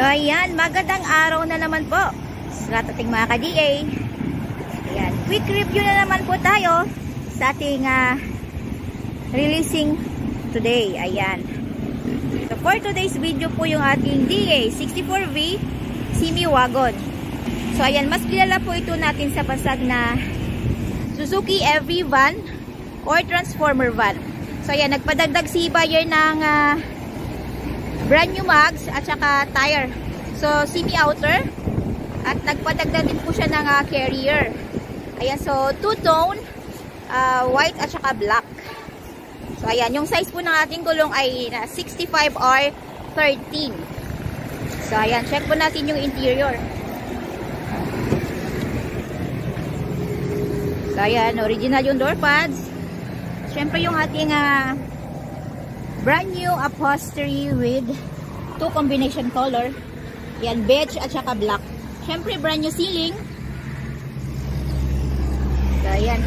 So ayan, magandang araw na naman po sa ating mga ka-DA. Ayan, quick review na naman po tayo sa ating releasing today. Ayan. So for today's video po yung ating DA64V Simi Wagon. So ayan, mas kilala po ito natin sa pasag na Suzuki EV van or transformer van. So ayan, nagpadagdag si buyer ng brand new mags at saka tire. So semi outer at nagpadagdag din po siya ng carrier. Ayan, so two-tone, white at saka black. So ayan, yung size po ng ating gulong ay 65R13. So ayan, check po natin yung interior. So ayan, original yung door pads. Siyempre yung ating brand new upholstery with two combination color. Yan, beige at saka black. Siyempre brand new ceiling. So ayan.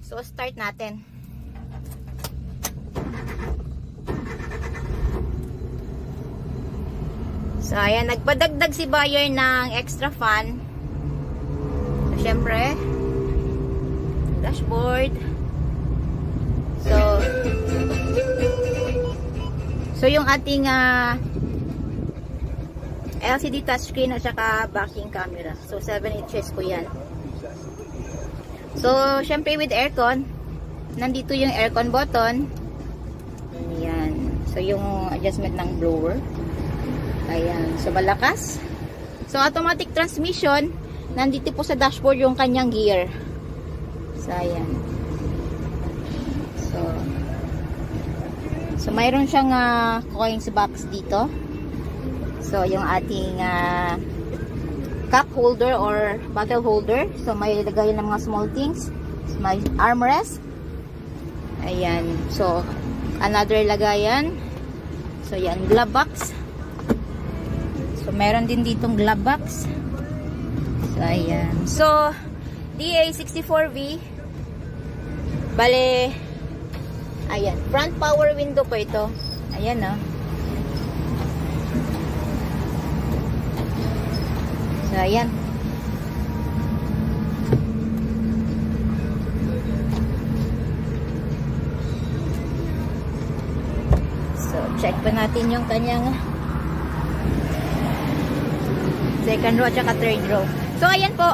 So start natin. So ayan, nagpadagdag si buyer ng extra fan. So siyempre dashboard. So yung ating LCD touchscreen at saka backing camera. So 7 inches po yan. So syempre with aircon, nandito yung aircon button. Ayan. So yung adjustment ng blower. Ayan. So malakas. So automatic transmission, nandito po sa dashboard yung kanyang gear. So ayan. So mayroon siyang coins box dito. So yung ating cup holder or bottle holder. So may lagayan ng mga small things. So, may armrest. Ayan. So another lagayan. So yan, glove box. So meron din ditong glove box. So ayan. So DA64V, bale, ayan, front power window po ito. Ayan, no. So ayan. So check pa natin yung kanyang second row at saka third row. So ayan po.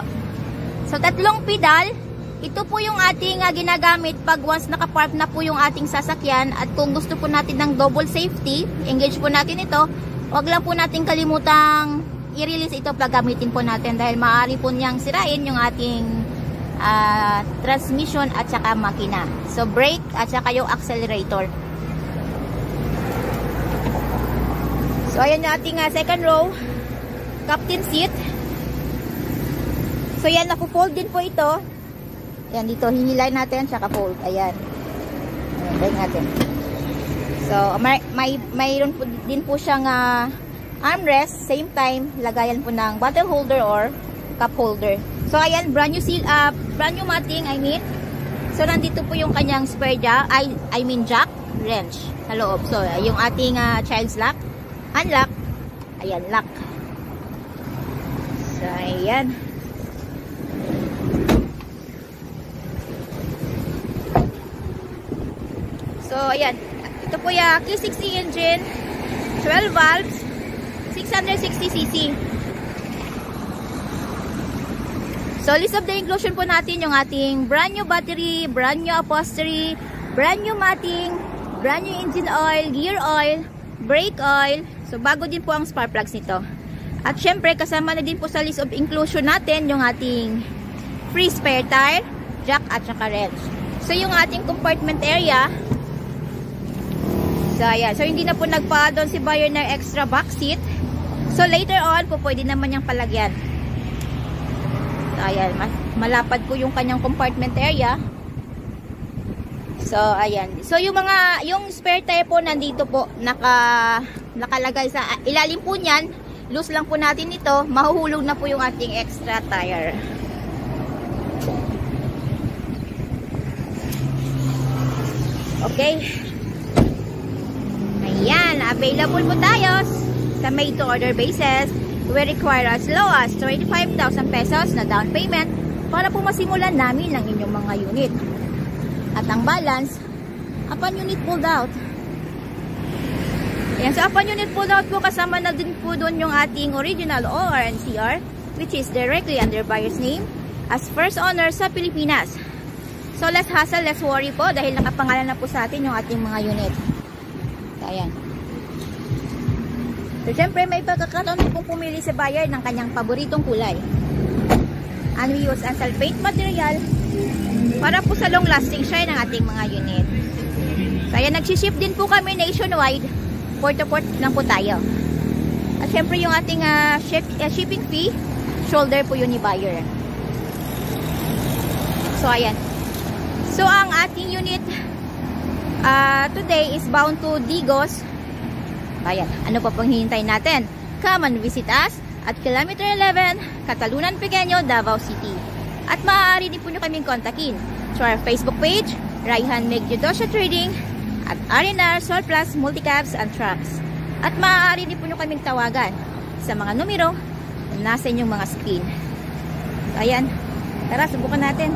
So tatlong pedal. Ito po yung ating ginagamit pag once nakapark na po yung ating sasakyan at kung gusto po natin ng double safety, engage po natin ito. Huwag lang po natin kalimutang i-release ito pag gamitin po natin dahil maaari po niyang sirain yung ating transmission at saka makina. So brake at saka yung accelerator. So ayan yung ating second row, captain seat. So yan, naku-fold din po ito. Yan, dito hinilay natin tsaka fold. Ayan. Ayan, balik natin. So mayroon po din po siyang armrest, same time lagayan po ng bottle holder or cup holder. So ayan, brand new matting, I mean. So nandito po yung kanyang spare jack, I mean jack wrench sa loob. So yung ating child's lock, unlock. Ayan, lock. So ayan. So, ayan. Ito po yung Q60 engine, 12 valves, 660cc. So, list of the inclusion po natin yung ating brand new battery, brand new upholstery, brand new matting, brand new engine oil, gear oil, brake oil. So, bago din po ang spark plugs nito. At syempre, kasama na din po sa list of inclusion natin yung ating free spare tire, jack at saka wrench. So, yung ating compartment area. So, ayan. So, hindi na po nagpa-doon si buyer ng extra back seat. So, later on po, pwede naman niyang palagyan. So, ayan. Malapad po yung kanyang compartment area. So, ayan. So, yung spare tire po, nandito po, nakalagay sa ilalim po niyan. Loose lang po natin ito. Mahuhulog na po yung ating extra tire. Okay. Ayan. available po tayo sa made-to-order basis. We require as low as 25,000 pesos na down payment para po masimulan namin ang inyong mga unit. At ang balance, upon unit pulled out. Ayan, so upon unit pulled out po, kasama na din po doon yung ating original OR and CR, which is directly under buyer's name as first owner sa Pilipinas. So less hassle, less worry po dahil nakapangalan na po sa atin yung ating mga unit. So, ayan. So, syempre, may pagkakataon kung pumili sa buyer ng kanyang paboritong kulay. And we use unsulfate material para po sa long-lasting shine ng ating mga unit. So, ayan, nagsiship din po kami nationwide. Port to port lang po tayo. At syempre, yung ating shipping fee, shoulder po yun ni buyer. So, ayan. So, ang ating unit today is bound to Digos. Ayan, ano pa pang hinihintay natin? Come and visit us at Kilometer 11, Catalunan Pequeño, Davao City. At maaari din po nyo kaming kontakin through our Facebook page, Raihan Megjudosya Trading, at R&R Surplus Multicabs and Trucks. At maaari din po nyo kaming tawagan sa mga numero na nasa inyong mga screen. So, ayan, tara, subukan natin.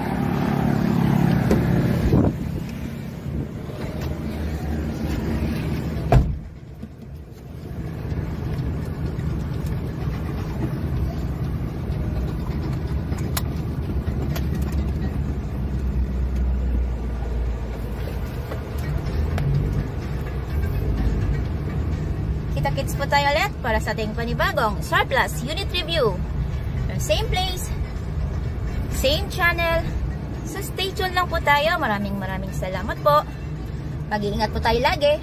Kita-kits po tayo ulit para sa ating panibagong surplus unit review. Same place, same channel. So stay tuned lang po tayo. Maraming salamat po. Mag-iingat po tayo lagi.